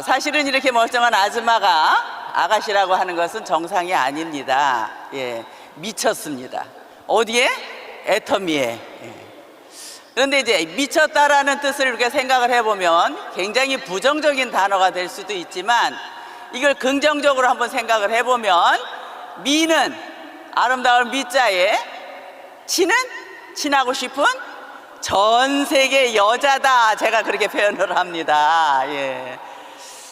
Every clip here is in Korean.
사실은 이렇게 멀쩡한 아줌마가 아가씨라고 하는 것은 정상이 아닙니다. 예, 미쳤습니다. 어디에? 애터미에. 예. 그런데 이제 미쳤다라는 뜻을 이렇게 생각을 해보면 굉장히 부정적인 단어가 될 수도 있지만 이걸 긍정적으로 한번 생각을 해보면 미는 아름다운 미자에 친은 친하고 싶은 전 세계 여자다, 제가 그렇게 표현을 합니다. 예.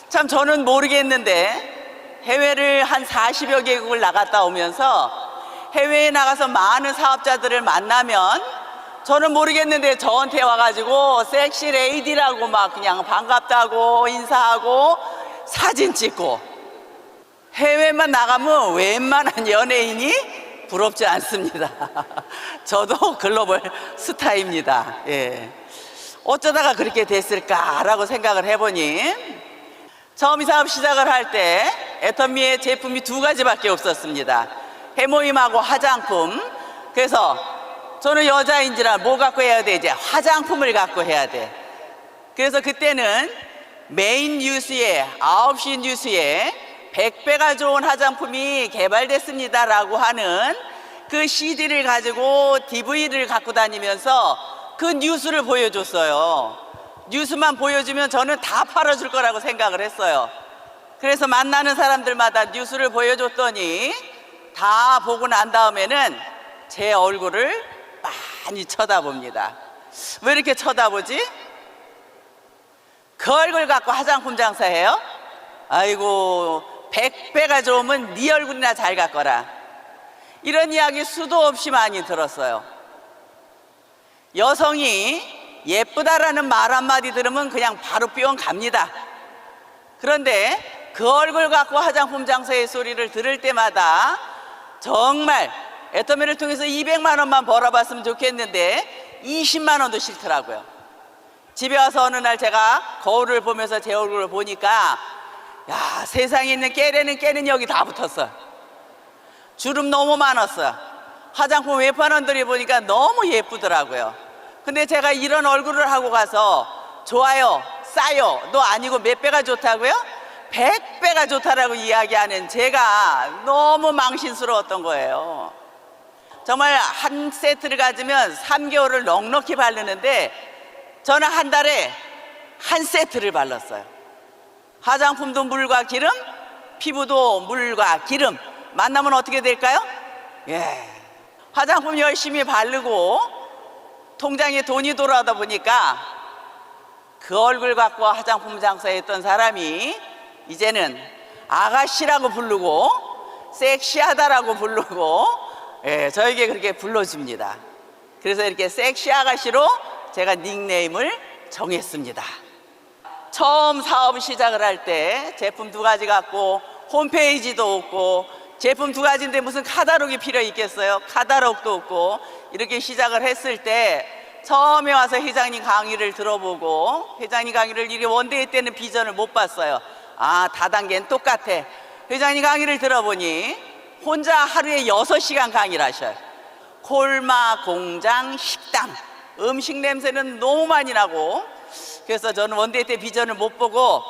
참 저는 모르겠는데 해외를 한 40여 개국을 나갔다 오면서 해외에 나가서 많은 사업자들을 만나면 저는 모르겠는데 저한테 와가지고 섹시 레이디라고 막 그냥 반갑다고 인사하고 사진 찍고, 해외만 나가면 웬만한 연예인이 부럽지 않습니다. 저도 글로벌 스타입니다. 예. 어쩌다가 그렇게 됐을까라고 생각을 해보니 처음 이 사업 시작을 할 때 애터미의 제품이 두 가지밖에 없었습니다. 해모임하고 화장품. 그래서 저는 여자인지라 뭐 갖고 해야 돼? 이제 화장품을 갖고 해야 돼. 그래서 그때는 메인 뉴스에 9시 뉴스에 100배가 좋은 화장품이 개발됐습니다 라고 하는 그 CD를 가지고 DVD를 갖고 다니면서 그 뉴스를 보여줬어요. 뉴스만 보여주면 저는 다 팔아줄 거라고 생각을 했어요. 그래서 만나는 사람들마다 뉴스를 보여줬더니 다 보고 난 다음에는 제 얼굴을 많이 쳐다봅니다. 왜 이렇게 쳐다보지? 그 얼굴 갖고 화장품 장사해요? 아이고, 100배가 좋으면 네 얼굴이나 잘 갖거라. 이런 이야기 수도 없이 많이 들었어요. 여성이 예쁘다라는 말 한마디 들으면 그냥 바로 뿅 갑니다. 그런데 그 얼굴 갖고 화장품 장사의 소리를 들을 때마다 정말 애터미를 통해서 200만 원만 벌어봤으면 좋겠는데 20만 원도 싫더라고요. 집에 와서 어느 날 제가 거울을 보면서 제 얼굴을 보니까 야, 세상에 있는 깨는 여기 다 붙었어. 주름 너무 많았어. 화장품 외판원들이 보니까 너무 예쁘더라고요. 근데 제가 이런 얼굴을 하고 가서 좋아요, 싸요, 너 아니고 몇 배가 좋다고요? 100배가 좋다라고 이야기하는 제가 너무 망신스러웠던 거예요. 정말 한 세트를 가지면 3개월을 넉넉히 바르는데 저는 한 달에 한 세트를 발랐어요. 화장품도 물과 기름, 피부도 물과 기름. 만나면 어떻게 될까요? 예. 화장품 열심히 바르고 통장에 돈이 돌아오다 보니까 그 얼굴 갖고 화장품 장사했던 사람이 이제는 아가씨라고 부르고 섹시하다라고 부르고, 예, 저에게 그렇게 불러줍니다. 그래서 이렇게 섹시 아가씨로 제가 닉네임을 정했습니다. 처음 사업 시작을 할 때 제품 두 가지 갖고 홈페이지도 없고 제품 두 가지인데 무슨 카탈로그가 필요 있겠어요? 카탈로그도 없고 이렇게 시작을 했을 때 처음에 와서 회장님 강의를 들어보고, 회장님 강의를 이게 원데이 때는 비전을 못 봤어요. 다단계는 똑같아. 회장님 강의를 들어보니 혼자 하루에 6시간 강의를 하셔요. 콜마, 공장, 식당, 음식 냄새는 너무 많이 나고, 그래서 저는 원데이 때 비전을 못 보고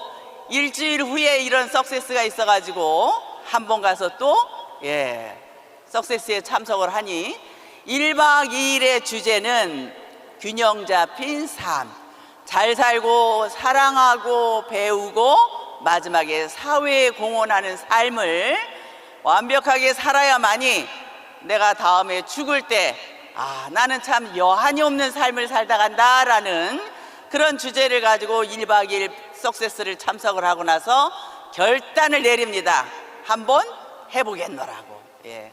일주일 후에 이런 석세스가 있어가지고 한 번 가서 또 석세스에 참석을 하니 1박 2일의 주제는 균형 잡힌 삶, 잘 살고 사랑하고 배우고 마지막에 사회에 공헌하는 삶을 완벽하게 살아야만이 내가 다음에 죽을 때 나는 참 여한이 없는 삶을 살다 간다라는 그런 주제를 가지고 1박 2일 석세스를 참석을 하고 나서 결단을 내립니다. 한번 해보겠노라고. 예.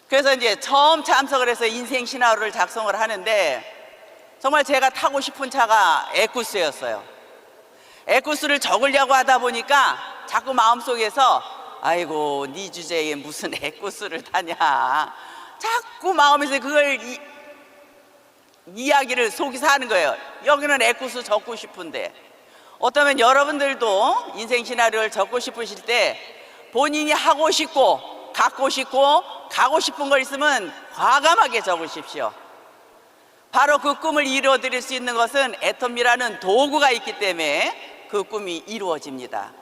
그래서 이제 처음 참석을 해서 인생 시나리오를 작성을 하는데 정말 제가 타고 싶은 차가 에쿠스였어요. 에쿠스를 적으려고 하다 보니까 자꾸 마음속에서 아이고 네 주제에 무슨 에쿠스를 타냐, 자꾸 마음에서 그걸 이야기를 속에서 하는 거예요. 여기는 에쿠스 적고 싶은데, 어쩌면 여러분들도 인생 시나리오를 적고 싶으실 때 본인이 하고 싶고 갖고 싶고 가고 싶은 거 있으면 과감하게 적으십시오. 바로 그 꿈을 이루어드릴 수 있는 것은 애터미라는 도구가 있기 때문에 그 꿈이 이루어집니다.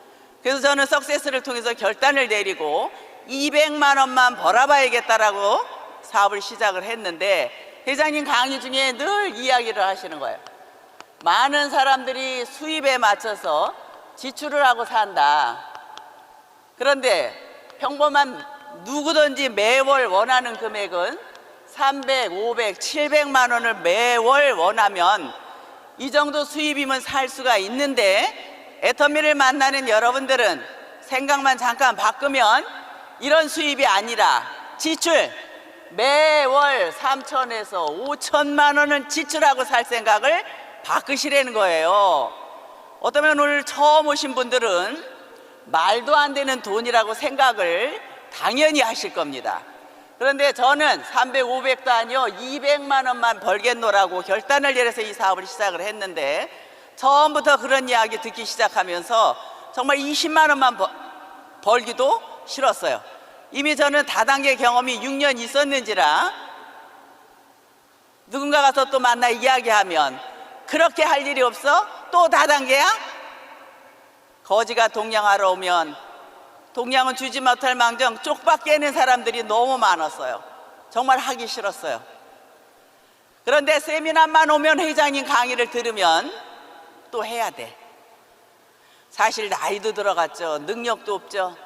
그래서 저는 석세스를 통해서 결단을 내리고 200만 원만 벌어봐야겠다라고 사업을 시작을 했는데, 회장님 강의 중에 늘 이야기를 하시는 거예요. 많은 사람들이 수입에 맞춰서 지출을 하고 산다. 그런데 평범한 누구든지 매월 원하는 금액은 300, 500, 700만 원을 매월 원하면 이 정도 수입이면 살 수가 있는데, 애터미를 만나는 여러분들은 생각만 잠깐 바꾸면 이런 수입이 아니라 지출 매월 3천에서 5천만 원은 지출하고 살 생각을 바꾸시라는 거예요. 어쩌면 오늘 처음 오신 분들은 말도 안 되는 돈이라고 생각을 당연히 하실 겁니다. 그런데 저는 300, 500도 아니요 200만 원만 벌겠노라고 결단을 내려서 이 사업을 시작을 했는데, 처음부터 그런 이야기 듣기 시작하면서 정말 20만 원만 벌기도 싫었어요. 이미 저는 다단계 경험이 6년 있었는지라 누군가 가서 또 만나 이야기하면 그렇게 할 일이 없어? 또 다단계야? 거지가 동냥하러 오면 동냥은 주지 못할 망정 쪽박 깨는 사람들이 너무 많았어요. 정말 하기 싫었어요. 그런데 세미나만 오면 회장님 강의를 들으면 또 해야 돼. 사실 나이도 들어갔죠. 능력도 없죠.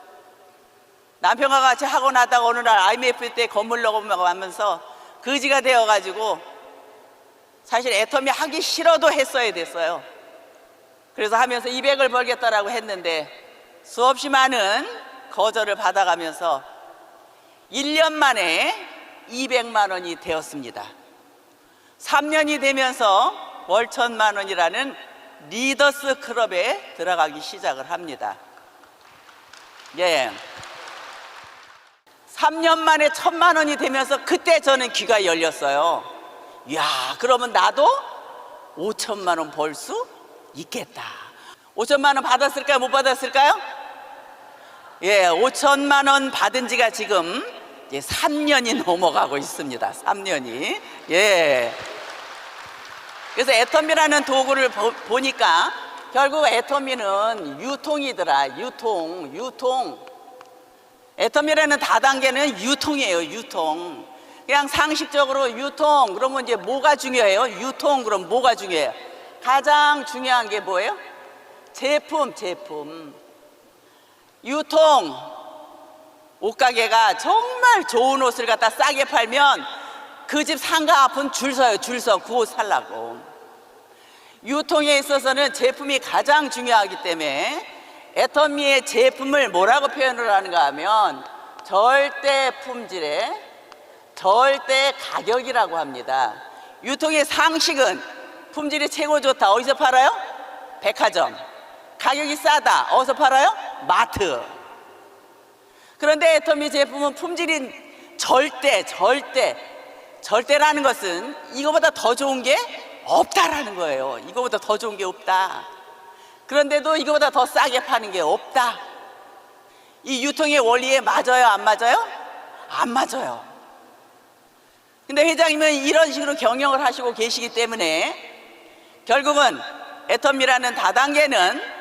남편과 같이 하고 나다가 어느 날 IMF 때 건물 넘어가면서 거지가 되어가지고 사실 애터미 하기 싫어도 했어야 됐어요. 그래서 하면서 200을 벌겠다라고 했는데 수없이 많은 거절을 받아가면서 1년 만에 200만 원이 되었습니다. 3년이 되면서 월 1,000만 원이라는 리더스 클럽에 들어가기 시작을 합니다. 예. 3년 만에 1,000만 원이 되면서 그때 저는 귀가 열렸어요. 이야, 그러면 나도 5천만 원 벌 수 있겠다. 5천만 원 받았을까요? 못 받았을까요? 예, 5천만 원 받은 지가 지금 3년이 넘어가고 있습니다. 3년이. 예. 그래서 애터미라는 도구를 보니까 결국 애터미는 유통이더라. 유통. 애터미라는 다단계는 유통이에요. 유통. 그냥 상식적으로 유통 그러면 이제 뭐가 중요해요? 유통 그럼 뭐가 중요해요? 가장 중요한 게 뭐예요? 제품. 유통. 옷가게가 정말 좋은 옷을 갖다 싸게 팔면 그 집 상가 앞은 줄 서요. 줄 서 그 옷 살라고. 유통에 있어서는 제품이 가장 중요하기 때문에 애터미의 제품을 뭐라고 표현을 하는가 하면 절대 품질의 절대 가격이라고 합니다. 유통의 상식은 품질이 최고 좋다. 어디서 팔아요? 백화점. 가격이 싸다. 어디서 팔아요? 마트. 그런데 애터미 제품은 품질이 절대라는 것은 이거보다 더 좋은 게 없다라는 거예요. 이거보다 더 좋은 게 없다. 그런데도 이거보다 더 싸게 파는 게 없다. 이 유통의 원리에 맞아요? 안 맞아요? 안 맞아요. 근데 회장님은 이런 식으로 경영을 하시고 계시기 때문에 결국은 애터미라는 다단계는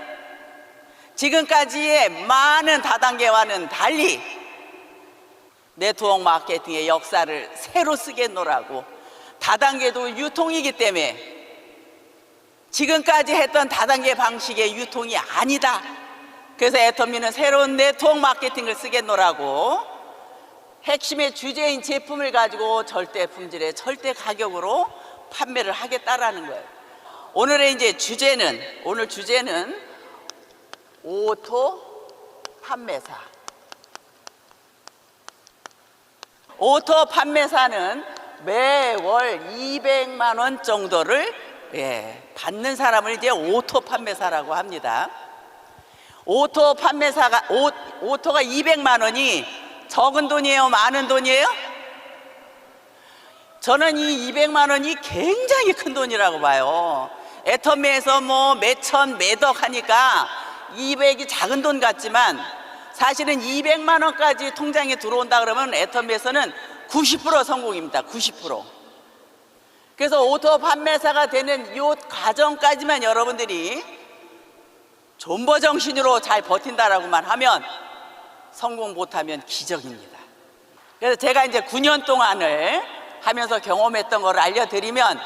지금까지의 많은 다단계와는 달리 네트워크 마케팅의 역사를 새로 쓰겠노라고. 다단계도 유통이기 때문에 지금까지 했던 다단계 방식의 유통이 아니다. 그래서 애터미는 새로운 네트워크 마케팅을 쓰겠노라고 핵심의 주제인 제품을 가지고 절대 품질의 절대 가격으로 판매를 하겠다라는 거예요. 오늘 주제는 오토 판매사. 오토 판매사는 매월 200만 원 정도를 받는 사람을 이제 오토 판매사라고 합니다. 오토가 200만 원이 적은 돈이에요? 많은 돈이에요? 저는 이 200만 원이 굉장히 큰 돈이라고 봐요. 애터미에서 뭐 몇천 몇억 하니까 200이 작은 돈 같지만 사실은 200만 원까지 통장에 들어온다 그러면 애터미에서는 90% 성공입니다. 90%. 그래서 오토 판매사가 되는 이 과정까지만 여러분들이 존버 정신으로 잘 버틴다라고만 하면 성공 못하면 기적입니다. 그래서 제가 이제 9년 동안을 하면서 경험했던 걸 알려드리면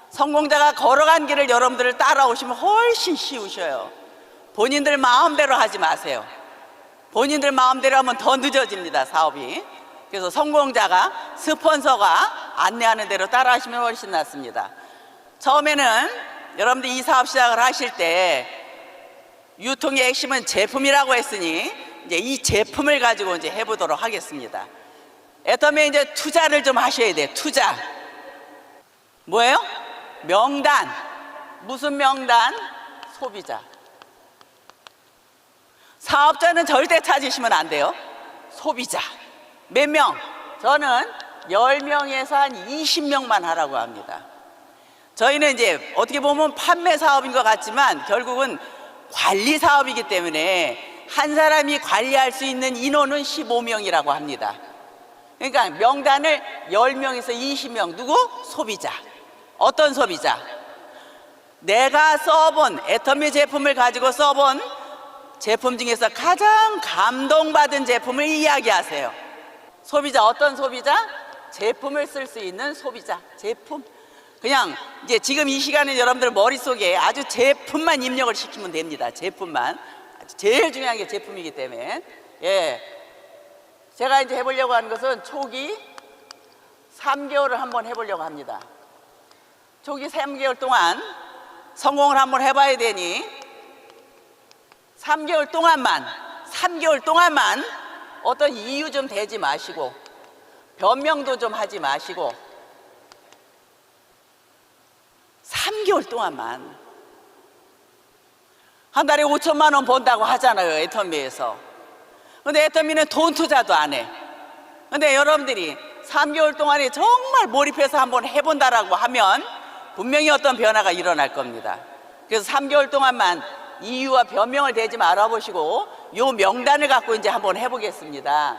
성공자가 걸어간 길을 여러분들 따라오시면 훨씬 쉬우셔요. 본인들 마음대로 하지 마세요. 본인들 마음대로 하면 더 늦어집니다, 사업이. 그래서 성공자가, 스폰서가 안내하는 대로 따라하시면 훨씬 낫습니다. 처음에는 여러분들 이 사업 시작을 하실 때 유통의 핵심은 제품이라고 했으니 이제 이 제품을 가지고 이제 해보도록 하겠습니다. 애터미에 이제 투자를 좀 하셔야 돼요. 투자. 뭐예요? 명단. 무슨 명단? 소비자. 사업자는 절대 찾으시면 안 돼요. 소비자. 몇 명? 저는 10명에서 한 20명만 하라고 합니다. 저희는 이제 어떻게 보면 판매 사업인 것 같지만 결국은 관리 사업이기 때문에 한 사람이 관리할 수 있는 인원은 15명이라고 합니다. 그러니까 명단을 10명에서 20명. 누구? 소비자. 어떤 소비자? 내가 써본 애터미 제품을 가지고 써본 제품 중에서 가장 감동받은 제품을 이야기하세요. 소비자. 어떤 소비자? 제품을 쓸 수 있는 소비자. 제품. 그냥 이제 지금 이 시간에 여러분들 머릿속에 아주 제품만 입력을 시키면 됩니다. 제품만. 제일 중요한 게 제품이기 때문에. 예. 제가 이제 해보려고 하는 것은 초기 3개월을 한번 해보려고 합니다. 초기 3개월 동안 성공을 한번 해봐야 되니 3개월 동안만 어떤 이유 좀 대지 마시고 변명도 좀 하지 마시고 3개월 동안만 한 달에 5천만 원 번다고 하잖아요, 애터미에서. 근데 애터미는 돈 투자도 안 해. 근데 여러분들이 3개월 동안에 정말 몰입해서 한번 해본다라고 하면 분명히 어떤 변화가 일어날 겁니다. 그래서 3개월 동안만 이유와 변명을 대지 말아보시고 요 명단을 갖고 이제 한번 해보겠습니다.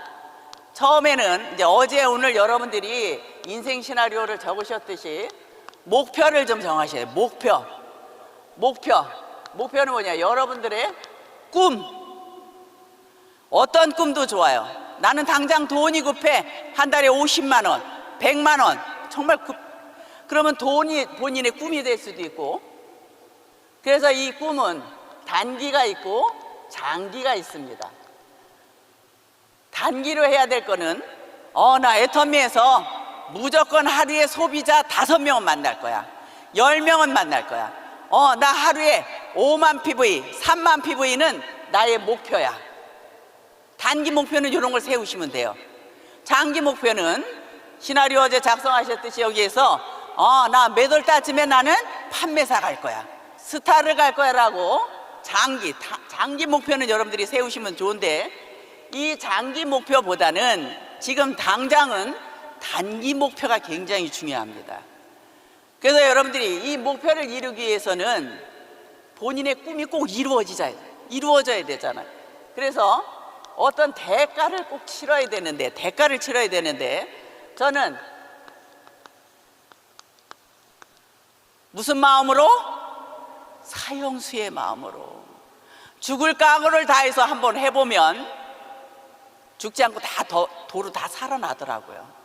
처음에는 이제 어제 오늘 여러분들이 인생 시나리오를 적으셨듯이 목표를 좀 정하셔야 돼요. 목표는 뭐냐? 여러분들의 꿈. 어떤 꿈도 좋아요. 나는 당장 돈이 급해. 한 달에 50만 원, 100만 원. 정말 그러면 돈이 본인의 꿈이 될 수도 있고. 그래서 이 꿈은 단기가 있고 장기가 있습니다. 단기로 해야 될 거는 나 애터미에서 무조건 하루에 소비자 5명은 만날 거야. 10명은 만날 거야. 나 하루에 5만 PV, 3만 PV는 나의 목표야. 단기 목표는 이런 걸 세우시면 돼요. 장기 목표는 시나리오 어제 작성하셨듯이 여기에서 나 몇 월 달쯤에 나는 판매사 갈 거야. 스타를 갈 거야 라고 장기 목표는 여러분들이 세우시면 좋은데 이 장기 목표보다는 지금 당장은 단기 목표가 굉장히 중요합니다. 그래서 여러분들이 이 목표를 이루기 위해서는 본인의 꿈이 꼭 이루어져야 되잖아요. 그래서 어떤 대가를 꼭 치러야 되는데 저는 무슨 마음으로? 사형수의 마음으로 죽을 각오를 다해서 한번 해보면 죽지 않고 도로 다 살아나더라고요.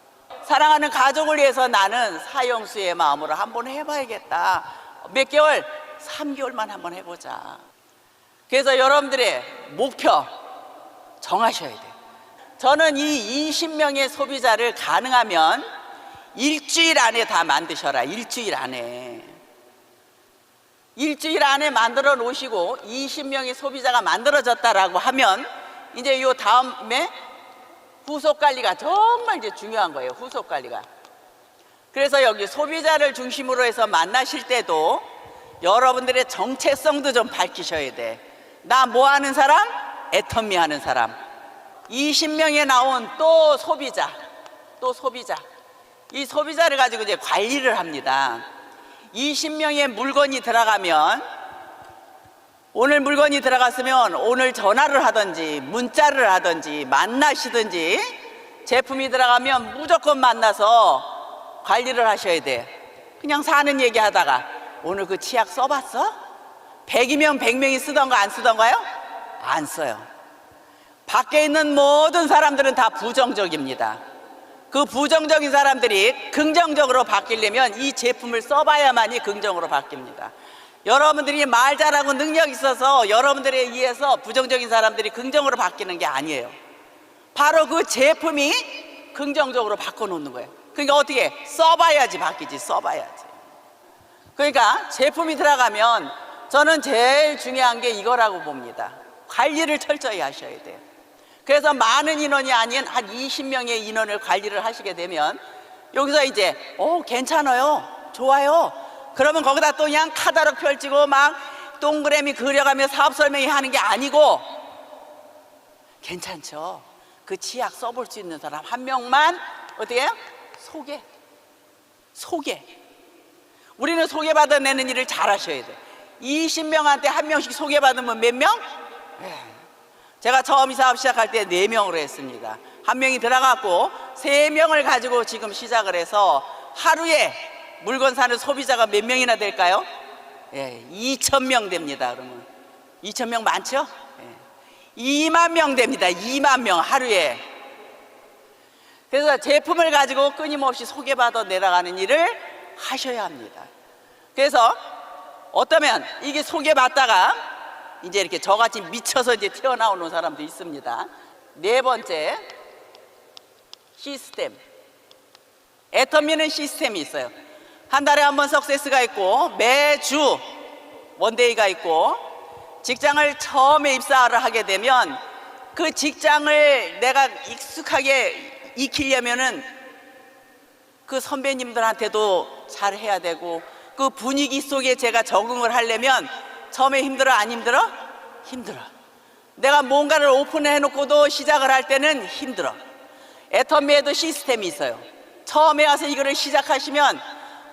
사랑하는 가족을 위해서 나는 사형수의 마음으로 한번 해봐야겠다. 몇 개월? 3개월만 한번 해보자. 그래서 여러분들의 목표 정하셔야 돼요. 저는 이 20명의 소비자를 가능하면 일주일 안에 다 만드셔라. 일주일 안에 만들어 놓으시고 20명의 소비자가 만들어졌다라고 하면 이제 요 다음에 후속 관리가 정말 이제 중요한 거예요. 후속 관리가. 그래서 여기 소비자를 중심으로 해서 만나실 때도 여러분들의 정체성도 좀 밝히셔야 돼. 나 뭐 하는 사람? 애터미 하는 사람. 20명에 나온 또 소비자. 이 소비자를 가지고 이제 관리를 합니다. 20명의 물건이 들어가면 오늘 물건이 들어갔으면 오늘 전화를 하든지 문자를 하든지 만나시든지 제품이 들어가면 무조건 만나서 관리를 하셔야 돼. 그냥 사는 얘기 하다가 오늘 그 치약 써봤어? 100이면 100명이 쓰던가 안 쓰던가요? 안 써요. 밖에 있는 모든 사람들은 다 부정적입니다. 그 부정적인 사람들이 긍정적으로 바뀌려면 이 제품을 써봐야만이 긍정으로 바뀝니다. 여러분들이 말 잘하고 능력이 있어서 여러분들에 의해서 부정적인 사람들이 긍정으로 바뀌는 게 아니에요. 바로 그 제품이 긍정적으로 바꿔놓는 거예요. 그러니까 어떻게 써봐야지 바뀌지, 써봐야지. 그러니까 제품이 들어가면 저는 제일 중요한 게 이거라고 봅니다. 관리를 철저히 하셔야 돼요. 그래서 많은 인원이 아닌 한 20명의 인원을 관리를 하시게 되면 여기서 이제 괜찮아요, 좋아요, 그러면 거기다 또 그냥 카다록 펼치고 막 동그라미 그려가며 사업 설명회 하는 게 아니고 괜찮죠, 그 치약 써볼 수 있는 사람 한 명만 어떻게 해요? 소개. 우리는 소개받아내는 일을 잘 하셔야 돼요. 20명한테 한 명씩 소개받으면 몇 명? 제가 처음 이 사업 시작할 때 4명으로 했습니다. 한 명이 들어갔고 3명을 가지고 지금 시작을 해서 하루에 물건 사는 소비자가 몇 명이나 될까요? 2,000명 됩니다. 그러면 2,000명 많죠? 2만 명 됩니다. 2만 명 하루에. 그래서 제품을 가지고 끊임없이 소개받아 내려가는 일을 하셔야 합니다. 그래서 어떠면 이게 소개받다가 이제 이렇게 저같이 미쳐서 이제 튀어나오는 사람도 있습니다. 4번째, 시스템. 애터미는 시스템이 있어요. 한 달에 한 번 석세스가 있고 매주 원데이가 있고, 직장을 처음에 입사를 하게 되면 그 직장을 내가 익숙하게 익히려면은 그 선배님들한테도 잘 해야 되고 그 분위기 속에 제가 적응을 하려면 처음에 힘들어 안 힘들어? 힘들어. 내가 뭔가를 오픈해 놓고도 시작을 할 때는 힘들어. 애터미에도 시스템이 있어요. 처음에 와서 이거를 시작하시면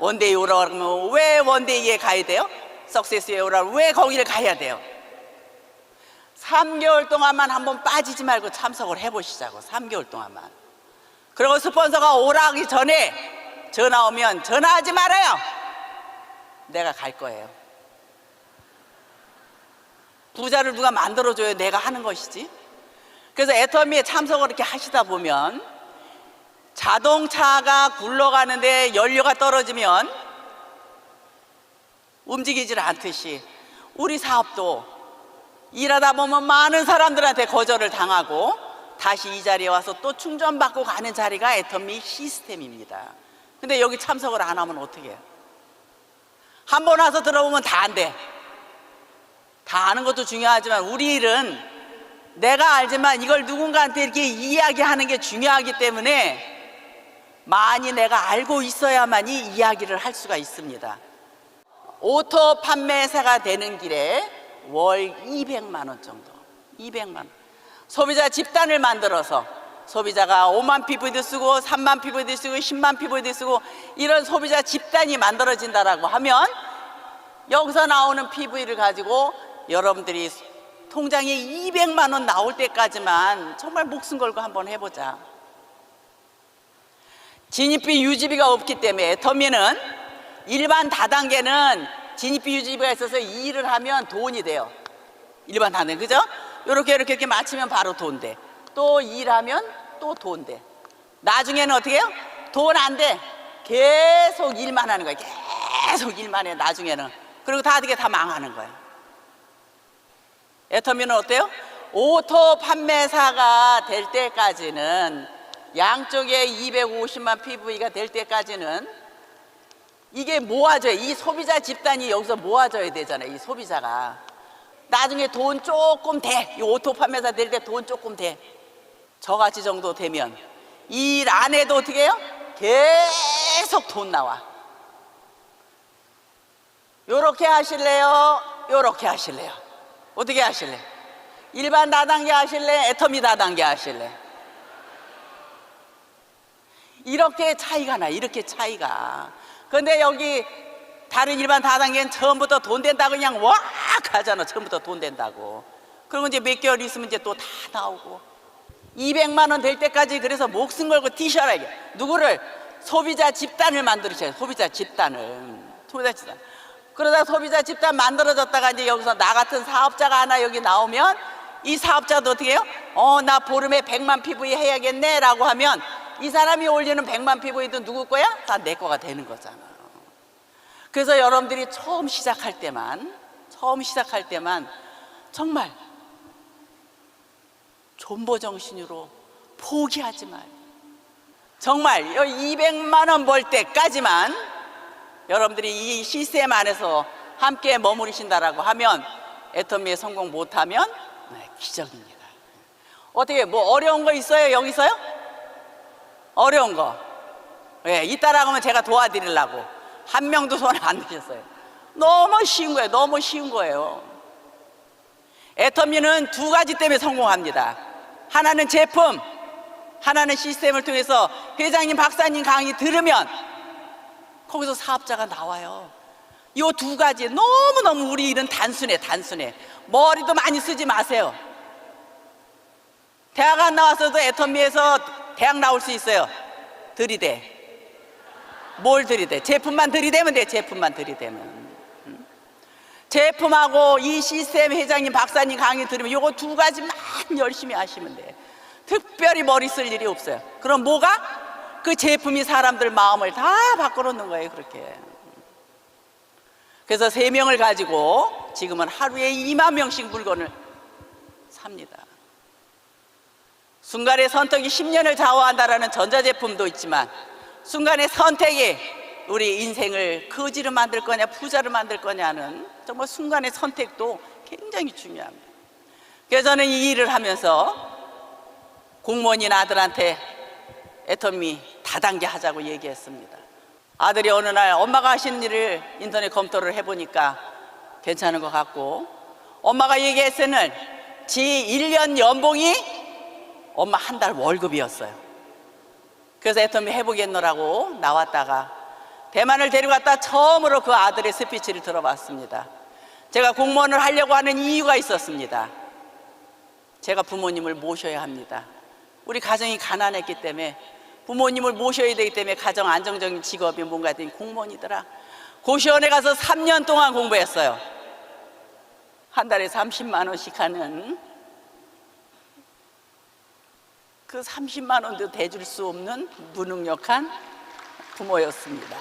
원데이 오라고 하면 왜 원데이에 가야 돼요? 석세스에 오라고 왜 거기를 가야 돼요? 3개월 동안만 한번 빠지지 말고 참석을 해보시자고. 3개월 동안만. 그리고 스폰서가 오라 하기 전에 전화 오면 전화하지 말아요. 내가 갈 거예요. 부자를 누가 만들어줘요? 내가 하는 것이지. 그래서 애터미에 참석을 이렇게 하시다 보면 자동차가 굴러가는데 연료가 떨어지면 움직이질 않듯이 우리 사업도 일하다 보면 많은 사람들한테 거절을 당하고 다시 이 자리에 와서 또 충전받고 가는 자리가 애터미 시스템입니다. 근데 여기 참석을 안 하면 어떻게 해요? 한 번 와서 들어보면 다 안 돼. 다 아는 것도 중요하지만 우리 일은 내가 알지만 이걸 누군가한테 이렇게 이야기하는 게 중요하기 때문에 많이 내가 알고 있어야만이 이야기를 할 수가 있습니다. 오토 판매사가 되는 길에 월 200만 원 정도, 200만 원. 소비자 집단을 만들어서 소비자가 5만 PV도 쓰고 3만 PV도 쓰고 10만 PV도 쓰고 이런 소비자 집단이 만들어진다라고 하면 여기서 나오는 PV를 가지고 여러분들이 통장에 200만 원 나올 때까지만 정말 목숨 걸고 한번 해보자. 진입비 유지비가 없기 때문에 애터미는 일반 다단계는 진입비 유지비가 있어서 이 일을 하면 돈이 돼요. 일반 다단계, 그죠? 이렇게 맞추면 바로 돈 돼. 또 일하면 또 돈 돼. 나중에는 어떻게 해요? 돈 안 돼. 계속 일만 하는 거예요. 계속 일만 해, 나중에는. 그리고 다 어떻게 다 망하는 거예요. 애터미는 어때요? 오토 판매사가 될 때까지는 양쪽에 250만 PV가 될 때까지는 이게 모아져요. 이 소비자 집단이 여기서 모아져야 되잖아요. 이 소비자가. 나중에 돈 조금 돼. 이 오토 판매사 될 때 돈 조금 돼. 저같이 정도 되면 이 일 안 해도 어떻게 해요? 계속 돈 나와. 요렇게 하실래요? 요렇게 하실래요? 어떻게 하실래? 일반 다단계 하실래? 애터미 다단계 하실래? 이렇게 차이가 나, 이렇게 차이가. 근데 여기 다른 일반 다단계는 처음부터 돈 된다고 그냥 왁 하잖아. 처음부터 돈 된다고. 그리고 이제 몇 개월 있으면 이제 또 다 나오고 200만 원 될 때까지 그래서 목숨 걸고 뛰셔라. 누구를? 소비자 집단을 만들으셔야 돼요. 소비자 집단을. 소비자 집단. 그러다 소비자 집단 만들어졌다가 이제 여기서 나 같은 사업자가 하나 여기 나오면 이 사업자도 어떻게 해요? 나 보름에 100만 PV 해야겠네 라고 하면 이 사람이 올리는 100만 PV도 누구 거야? 다 내 거가 되는 거잖아. 그래서 여러분들이 처음 시작할 때만 정말 존버 정신으로 포기하지 마요. 정말 200만 원 벌 때까지만 여러분들이 이 시스템 안에서 함께 머무르신다라고 하면 애터미에 성공 못하면 기적입니다. 어떻게 뭐 어려운 거 있어요? 여기서요? 어려운 거 이따라고 하면 제가 도와드리려고 한 명도 손을 안 드셨어요. 너무 쉬운 거예요. 너무 쉬운 거예요. 애터미는 두 가지 때문에 성공합니다. 하나는 제품, 하나는 시스템을 통해서 회장님, 박사님 강의 들으면 거기서 사업자가 나와요. 이 두 가지 너무너무 우리 일은 단순해. 머리도 많이 쓰지 마세요. 대학 안 나왔어도 애터미에서 대학 나올 수 있어요. 들이대. 뭘 들이대? 제품만 들이대면 돼. 제품만 들이대면. 제품하고 이 시스템 회장님, 박사님 강의 들으면 요거 두 가지만 열심히 하시면 돼. 특별히 머리 쓸 일이 없어요. 그럼 뭐가? 그 제품이 사람들 마음을 다 바꿔놓는 거예요. 그렇게. 그래서 3명을 가지고 지금은 하루에 2만 명씩 물건을 삽니다. 순간의 선택이 10년을 좌우한다라는 전자제품도 있지만 순간의 선택이 우리 인생을 거지로 만들 거냐 부자로 만들 거냐는 정말 순간의 선택도 굉장히 중요합니다. 그래서 저는 이 일을 하면서 공무원인 아들한테 애터미 다단계 하자고 얘기했습니다. 아들이 어느 날 엄마가 하시는 일을 인터넷 검토를 해보니까 괜찮은 것 같고 엄마가 얘기했으는 지 1년 연봉이 엄마 한 달 월급이었어요. 그래서 애터미 해보겠노라고 나왔다가 대만을 데려갔다 처음으로 그 아들의 스피치를 들어봤습니다. 제가 공무원을 하려고 하는 이유가 있었습니다. 제가 부모님을 모셔야 합니다. 우리 가정이 가난했기 때문에 부모님을 모셔야 되기 때문에 가정 안정적인 직업이 뭔가 했더니 공무원이더라. 고시원에 가서 3년 동안 공부했어요. 한 달에 30만 원씩 하는 그 30만 원도 대줄 수 없는 무능력한 부모였습니다.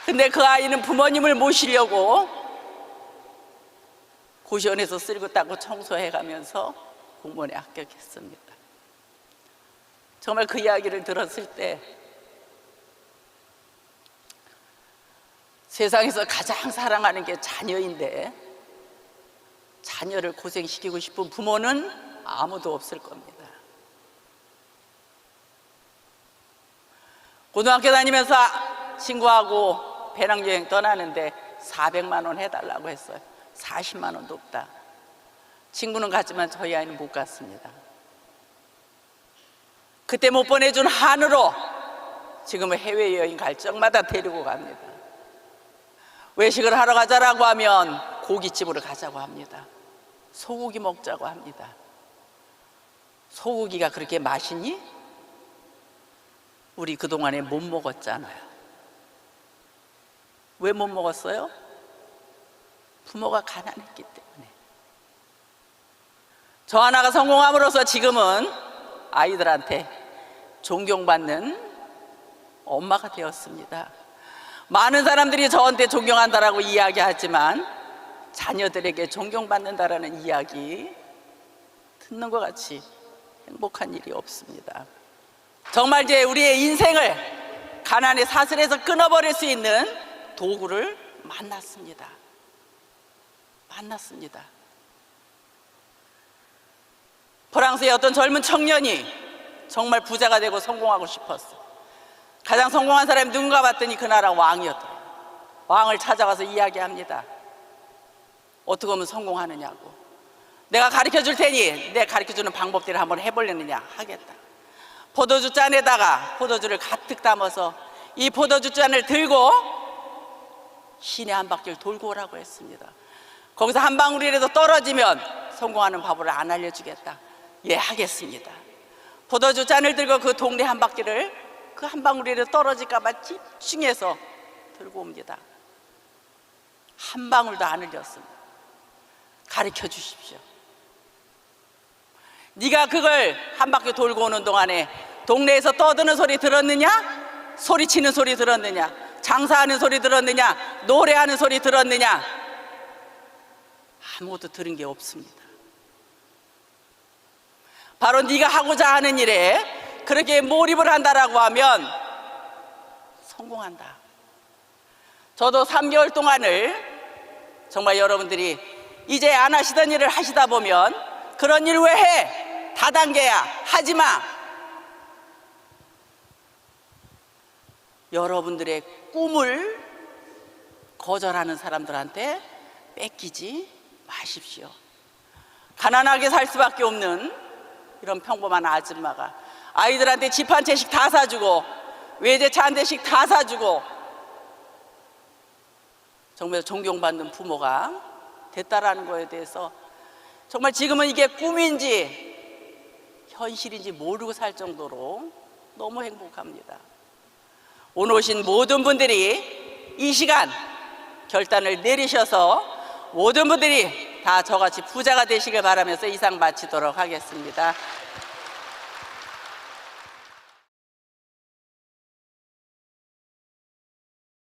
근데 그 아이는 부모님을 모시려고 고시원에서 쓸고 닦고 청소해가면서 공무원에 합격했습니다. 정말 그 이야기를 들었을 때 세상에서 가장 사랑하는 게 자녀인데 자녀를 고생시키고 싶은 부모는 아무도 없을 겁니다. 고등학교 다니면서 친구하고 배낭여행 떠나는데 400만 원 해달라고 했어요. 40만 원도 없다. 친구는 갔지만 저희 아이는 못 갔습니다. 그때 못 보내준 한으로 지금은 해외여행 갈 적마다 데리고 갑니다. 외식을 하러 가자라고 하면 고깃집으로 가자고 합니다. 소고기 먹자고 합니다. 소고기가 그렇게 맛있니? 우리 그동안에 못 먹었잖아요. 왜 못 먹었어요? 부모가 가난했기 때문에. 저 하나가 성공함으로써 지금은 아이들한테 존경받는 엄마가 되었습니다. 많은 사람들이 저한테 존경한다라고 이야기하지만 자녀들에게 존경받는다라는 이야기 듣는 것 같이 행복한 일이 없습니다. 정말 이제 우리의 인생을 가난의 사슬에서 끊어버릴 수 있는 도구를 만났습니다. 프랑스의 어떤 젊은 청년이 정말 부자가 되고 성공하고 싶었어. 가장 성공한 사람이 누군가 봤더니 그 나라 왕이었더라. 왕을 찾아가서 이야기합니다. 어떻게 하면 성공하느냐고. 내가 가르쳐 줄 테니 내 가르쳐 주는 방법대로 한번 해보려느냐. 하겠다. 포도주 잔에다가 포도주를 가득 담아서 이 포도주 잔을 들고 시내 한 바퀴를 돌고 오라고 했습니다. 거기서 한 방울이라도 떨어지면 성공하는 방법을 안 알려주겠다. 예, 하겠습니다. 포도주 잔을 들고 그 동네 한 바퀴를 그 한 방울이라도 떨어질까 봐 집중해서 들고 옵니다. 한 방울도 안 흘렸습니다. 가르쳐 주십시오. 네가 그걸 한 바퀴 돌고 오는 동안에 동네에서 떠드는 소리 들었느냐? 소리치는 소리 들었느냐? 장사하는 소리 들었느냐? 노래하는 소리 들었느냐? 아무것도 들은 게 없습니다. 바로 네가 하고자 하는 일에 그렇게 몰입을 한다라고 하면 성공한다. 저도 3개월 동안을 정말 여러분들이 이제 안 하시던 일을 하시다 보면 그런 일 왜 해? 다단계야. 하지 마. 여러분들의 꿈을 거절하는 사람들한테 뺏기지 마십시오. 가난하게 살 수밖에 없는 이런 평범한 아줌마가 아이들한테 집 한 채씩 다 사주고 외제차 한 대씩 다 사주고 정말 존경받는 부모가 됐다라는 거에 대해서 정말 지금은 이게 꿈인지 현실인지 모르고 살 정도로 너무 행복합니다. 오늘 오신 모든 분들이 이 시간 결단을 내리셔서 모든 분들이 다 저같이 부자가 되시길 바라면서 이상 마치도록 하겠습니다.